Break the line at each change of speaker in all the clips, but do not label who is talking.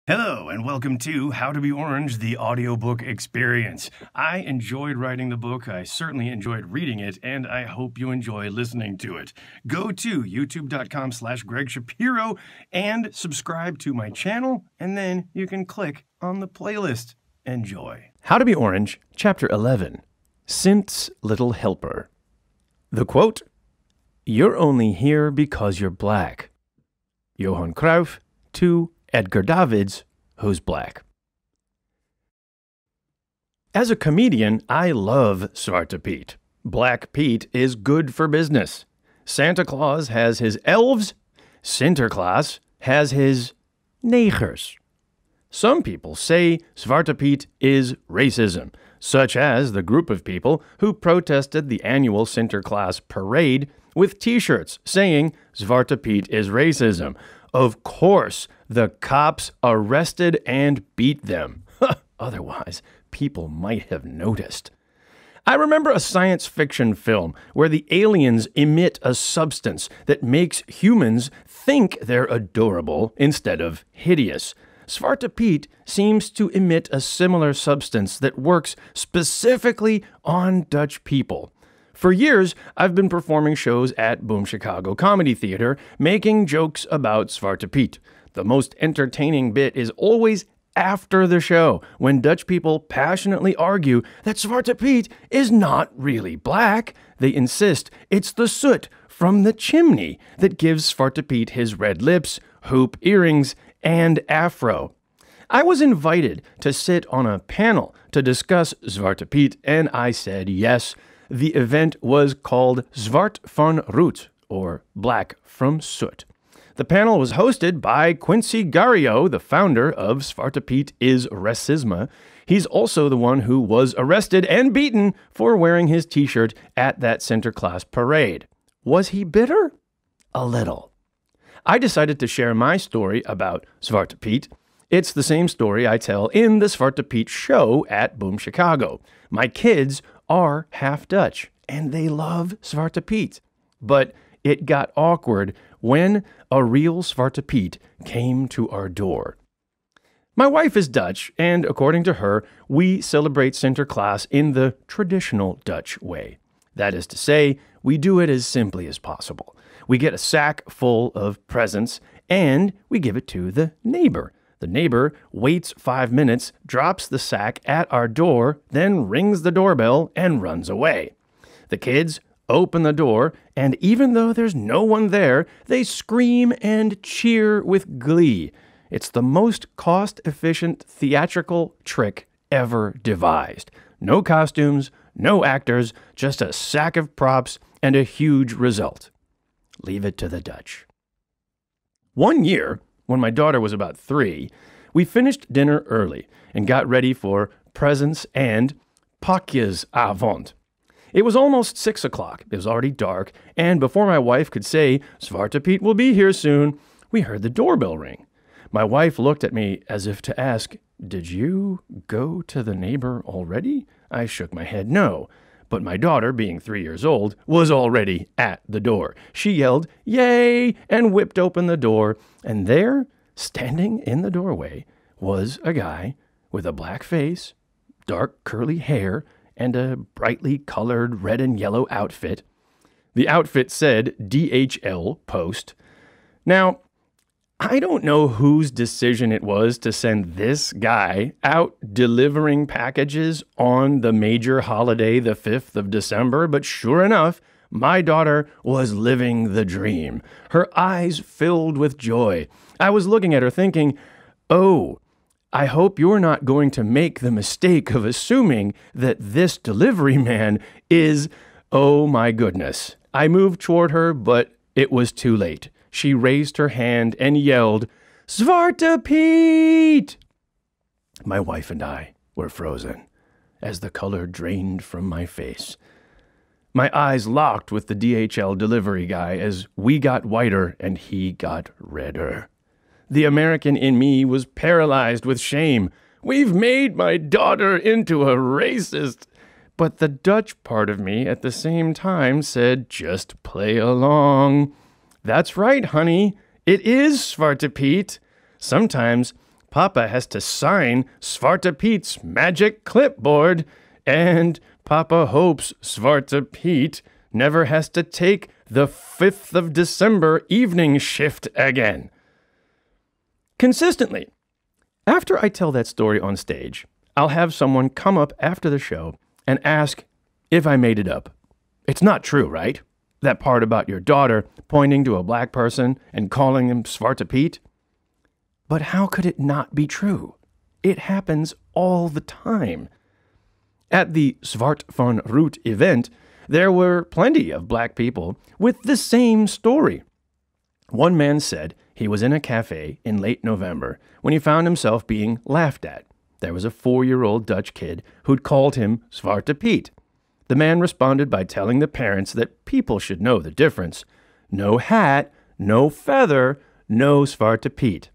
Hello, and welcome to How to Be Orange, the audiobook experience. I enjoyed writing the book, I certainly enjoyed reading it, and I hope you enjoy listening to it. Go to youtube.com/Greg Shapiro and subscribe to my channel, and then you can click on the playlist. Enjoy. How to Be Orange, Chapter 11, Sint's Little Helper. The quote, "You're only here because you're black." Johan Cruijff to Edgar Davids, who's black. As a comedian, I love Zwarte Piet. Black Pete is good for business. Santa Claus has his elves. Sinterklaas has his negers. Some people say Zwarte Piet is racism, such as the group of people who protested the annual Sinterklaas parade with t-shirts saying Zwarte Piet is racism. Of course, the cops arrested and beat them. Otherwise, people might have noticed. I remember a science fiction film where the aliens emit a substance that makes humans think they're adorable instead of hideous. Zwarte Piet seems to emit a similar substance that works specifically on Dutch people. For years, I've been performing shows at Boom Chicago Comedy Theater, making jokes about Zwarte Piet. The most entertaining bit is always after the show, when Dutch people passionately argue that Zwarte Piet is not really black. They insist it's the soot from the chimney that gives Zwarte Piet his red lips, hoop earrings, and afro. I was invited to sit on a panel to discuss Zwarte Piet, and I said yes. The event was called Zwart van Roet, or Black from Soot. The panel was hosted by Quincy Gario, the founder of Zwarte Piet is Racisme. He's also the one who was arrested and beaten for wearing his t-shirt at that Sinterklaas parade. Was he bitter? A little. I decided to share my story about Zwarte Piet. It's the same story I tell in the Zwarte Piet show at Boom Chicago. My kids are half Dutch, and they love Zwarte Piet. But it got awkward when a real Zwarte Piet came to our door. My wife is Dutch, and according to her, we celebrate Sinterklaas in the traditional Dutch way. That is to say, we do it as simply as possible. We get a sack full of presents, and we give it to the neighbor. The neighbor waits 5 minutes, drops the sack at our door, then rings the doorbell and runs away. The kids open the door, and even though there's no one there, they scream and cheer with glee. It's the most cost-efficient theatrical trick ever devised. No costumes, no actors, just a sack of props and a huge result. Leave it to the Dutch. One year, when my daughter was about 3, we finished dinner early and got ready for presents and pakjesavond. It was almost 6 o'clock. It was already dark, and before my wife could say, "Zwarte Piet will be here soon," we heard the doorbell ring. My wife looked at me as if to ask, "Did you go to the neighbor already?" I shook my head no. But my daughter, being 3 years old, was already at the door. She yelled, "Yay!" and whipped open the door. And there, standing in the doorway, was a guy with a black face, dark curly hair, and a brightly colored red and yellow outfit. The outfit said DHL Post. Now, I don't know whose decision it was to send this guy out delivering packages on the major holiday, the 5th of December, but sure enough, my daughter was living the dream. Her eyes filled with joy. I was looking at her thinking, oh, I hope you're not going to make the mistake of assuming that this delivery man is, oh my goodness. I moved toward her, but it was too late. She raised her hand and yelled, "Zwarte Piet!" My wife and I were frozen as the color drained from my face. My eyes locked with the DHL delivery guy as we got whiter and he got redder. The American in me was paralyzed with shame. We've made my daughter into a racist. But the Dutch part of me at the same time said, just play along. That's right, honey. It is Zwarte Piet. Sometimes Papa has to sign Zwarte Piet's magic clipboard, and Papa hopes Zwarte Piet never has to take the 5th of December evening shift again. Consistently, after I tell that story on stage, I'll have someone come up after the show and ask if I made it up. It's not true, right? That part about your daughter pointing to a black person and calling him Zwarte Piet? But how could it not be true? It happens all the time. At the Zwart van Roet event, there were plenty of black people with the same story. One man said he was in a cafe in late November when he found himself being laughed at. There was a 4-year-old Dutch kid who'd called him Zwarte Piet. The man responded by telling the parents that people should know the difference. No hat, no feather, no Zwarte Piet.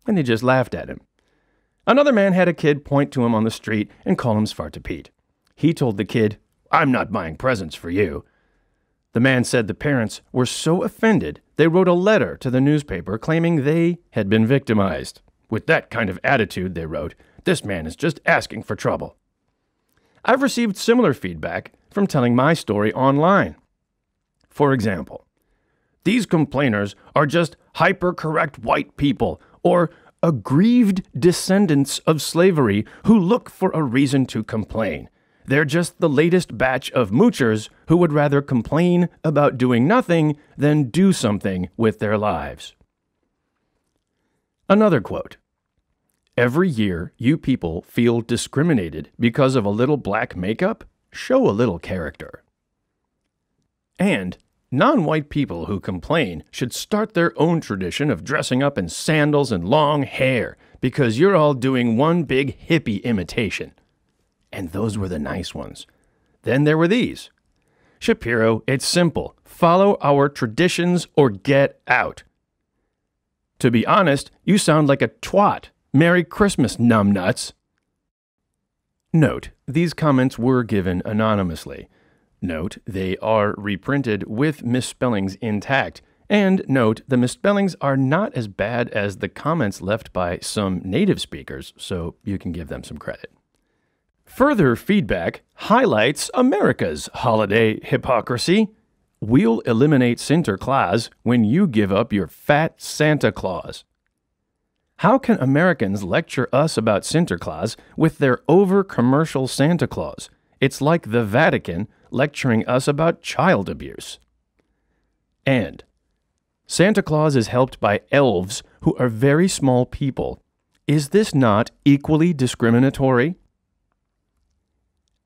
And they just laughed at him. Another man had a kid point to him on the street and call him Zwarte Piet. He told the kid, "I'm not buying presents for you." The man said the parents were so offended they wrote a letter to the newspaper claiming they had been victimized. With that kind of attitude, they wrote, "This man is just asking for trouble." I've received similar feedback from telling my story online. For example, these complainers are just hyper-correct white people or aggrieved descendants of slavery who look for a reason to complain. They're just the latest batch of moochers who would rather complain about doing nothing than do something with their lives. Another quote. Every year you people feel discriminated because of a little black makeup? Show a little character. And non-white people who complain should start their own tradition of dressing up in sandals and long hair because you're all doing one big hippie imitation. And those were the nice ones. Then there were these. Shapiro, it's simple. Follow our traditions or get out. To be honest, you sound like a twat. Merry Christmas, numbnuts. Note, these comments were given anonymously. Note, they are reprinted with misspellings intact. And note, the misspellings are not as bad as the comments left by some native speakers, so you can give them some credit. Further feedback highlights America's holiday hypocrisy. We'll eliminate Sinterklaas when you give up your fat Santa Claus. How can Americans lecture us about Sinterklaas with their over-commercial Santa Claus? It's like the Vatican lecturing us about child abuse. And Santa Claus is helped by elves who are very small people. Is this not equally discriminatory?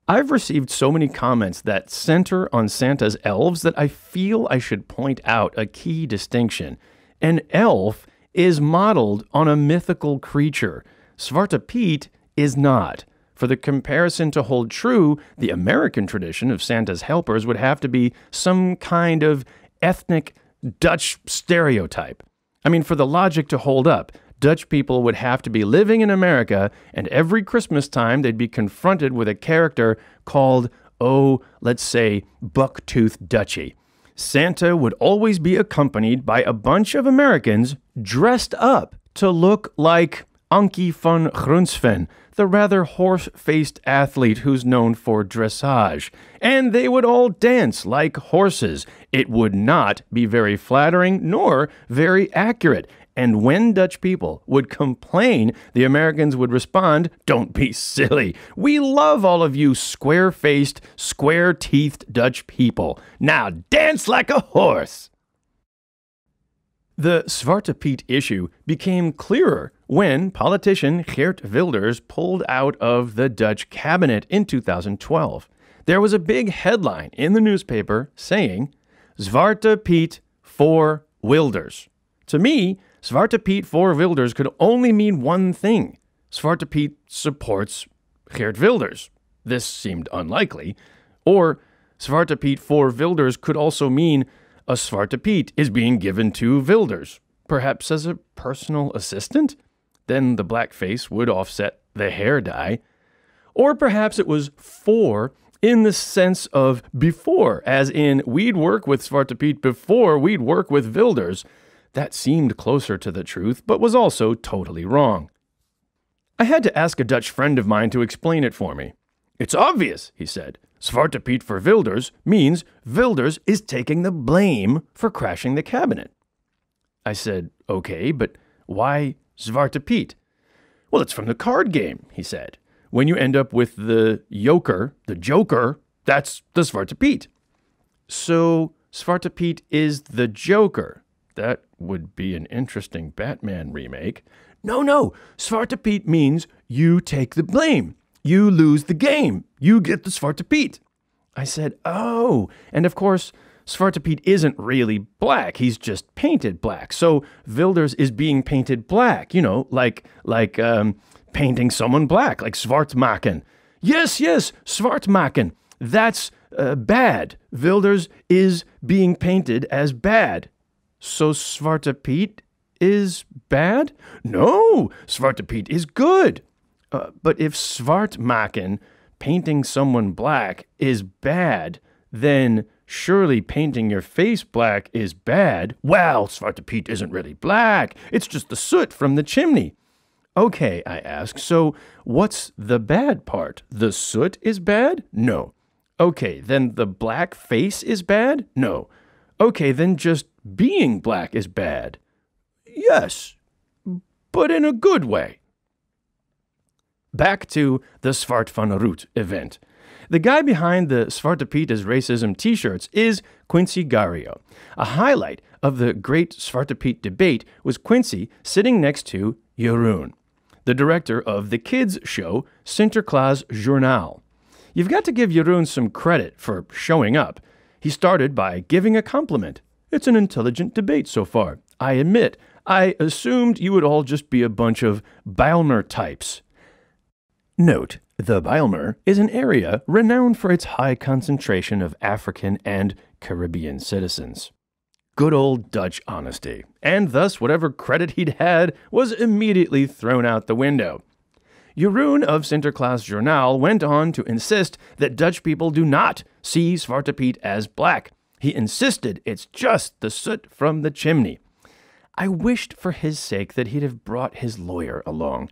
I've received so many comments that center on Santa's elves that I feel I should point out a key distinction. An elf is modeled on a mythical creature. Zwarte Piet is not. For the comparison to hold true, the American tradition of Santa's helpers would have to be some kind of ethnic Dutch stereotype. I mean, for the logic to hold up, Dutch people would have to be living in America, and every Christmas time they'd be confronted with a character called, let's say, Bucktooth Dutchie. Santa would always be accompanied by a bunch of Americans dressed up to look like Ankie van Grunsven, the rather horse-faced athlete who's known for dressage. And they would all dance like horses. It would not be very flattering nor very accurate. And when Dutch people would complain, the Americans would respond, "Don't be silly. We love all of you square-faced, square-teethed Dutch people. Now dance like a horse." The Zwarte Piet issue became clearer when politician Geert Wilders pulled out of the Dutch cabinet in 2012. There was a big headline in the newspaper saying, "Zwarte Piet for Wilders." To me, Zwarte Piet for Wilders could only mean one thing. Zwarte Piet supports Geert Wilders. This seemed unlikely. Or Zwarte Piet for Wilders could also mean a Zwarte Piet is being given to Wilders, perhaps as a personal assistant? Then the blackface would offset the hair dye. Or perhaps it was for in the sense of before, as in we'd work with Zwarte Piet before we'd work with Wilders. That seemed closer to the truth, but was also totally wrong. I had to ask a Dutch friend of mine to explain it for me. It's obvious, he said. Zwarte Piet for Wilders means Wilders is taking the blame for crashing the cabinet. I said, okay, but why Zwarte Piet? Well, it's from the card game, he said. When you end up with the Joker, that's the Zwarte Piet. So, Zwarte Piet is the Joker. That would be an interesting Batman remake. No, Zwarte Piet means you take the blame. You lose the game. You get the Zwarte Piet. I said, oh, and of course, Zwarte Piet isn't really black. He's just painted black. So Wilders is being painted black, like painting someone black, like zwart maken. Yes, zwart maken. That's bad. Wilders is being painted as bad. So Zwarte Piet is bad? No, Zwarte Piet is good. But if zwart maken, painting someone black, is bad, then surely painting your face black is bad. Well, Zwarte Piet isn't really black. It's just the soot from the chimney. Okay, I asked, so what's the bad part? The soot is bad? No. Okay, then the black face is bad? No. Okay, then just being black is bad. Yes, but in a good way. Back to the Zwart van Roet event. The guy behind the Zwarte Piet is Racism t-shirts is Quincy Gario. A highlight of the great Zwarte Piet debate was Quincy sitting next to Jeroen, the director of the kids' show Sinterklaas Journaal. You've got to give Jeroen some credit for showing up. He started by giving a compliment. It's an intelligent debate so far. I admit, I assumed you would all just be a bunch of Bijlmer types. Note, the Bijlmer is an area renowned for its high concentration of African and Caribbean citizens. Good old Dutch honesty, and thus whatever credit he'd had was immediately thrown out the window. Jeroen of Sinterklaas Journaal went on to insist that Dutch people do not see Zwarte Piet as black. He insisted it's just the soot from the chimney. I wished for his sake that he'd have brought his lawyer along.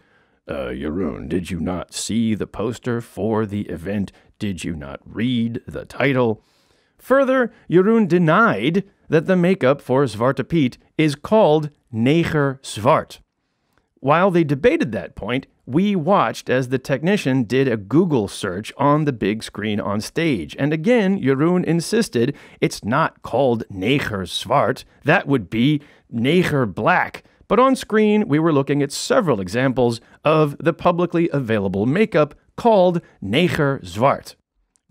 Jeroen, did you not see the poster for the event? Did you not read the title? Further, Jeroen denied that the makeup for Zwarte Piet is called Neger Zwart. While they debated that point, we watched as the technician did a Google search on the big screen on stage. And again, Jeroen insisted it's not called Neger Zwart. That would be Neger Black. But on screen, we were looking at several examples of the publicly available makeup called Neger Zwart.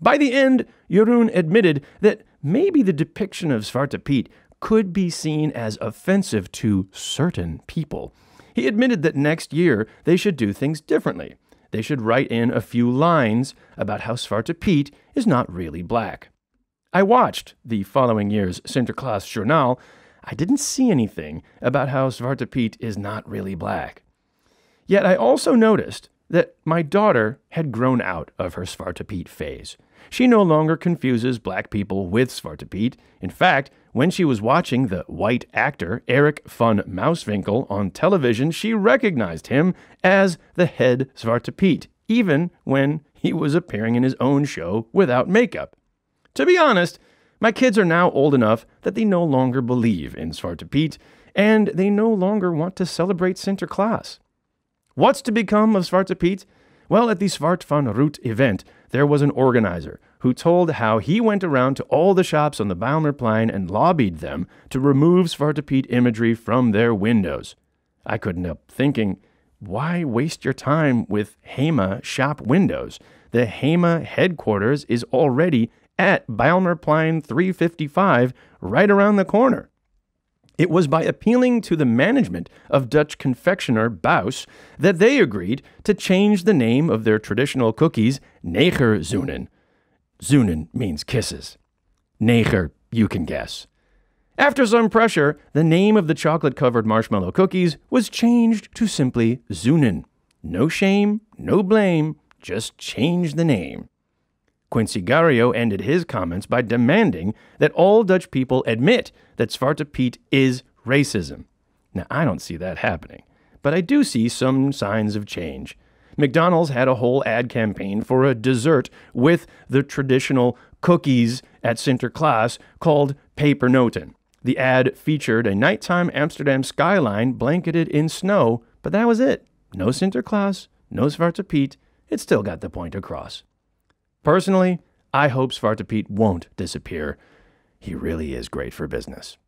By the end, Jeroen admitted that maybe the depiction of Zwarte Piet could be seen as offensive to certain people. He admitted that next year they should do things differently. They should write in a few lines about how Zwarte Piet is not really black. I watched the following year's Sinterklaas Journaal. I didn't see anything about how Zwarte Piet is not really black. Yet I also noticed that my daughter had grown out of her Zwarte Piet phase. She no longer confuses black people with Zwarte Piet. In fact, when she was watching the white actor Eric van Mauswinkel on television, she recognized him as the head Zwarte Piet, even when he was appearing in his own show without makeup. To be honest, my kids are now old enough that they no longer believe in Zwarte Piet, and they no longer want to celebrate Sinterklaas. What's to become of Zwarte Piet? Well, at the Zwart van Roet event, there was an organizer who told how he went around to all the shops on the Bijlmerplein and lobbied them to remove Zwarte Piet imagery from their windows. I couldn't help thinking, why waste your time with HEMA shop windows? The HEMA headquarters is already at Bijlmerplein 355, right around the corner. It was by appealing to the management of Dutch confectioner Bous that they agreed to change the name of their traditional cookies, Negerzoenen. Zoenen means kisses. Neger, you can guess. After some pressure, the name of the chocolate-covered marshmallow cookies was changed to simply Zoenen. No shame, no blame, just change the name. Quincy Gario ended his comments by demanding that all Dutch people admit that Zwarte Piet is racism. Now, I don't see that happening, but I do see some signs of change. McDonald's had a whole ad campaign for a dessert with the traditional cookies at Sinterklaas called Pepernoten. The ad featured a nighttime Amsterdam skyline blanketed in snow, but that was it. No Sinterklaas, no Zwarte Piet. It still got the point across. Personally, I hope Zwarte Piet won't disappear. He really is great for business.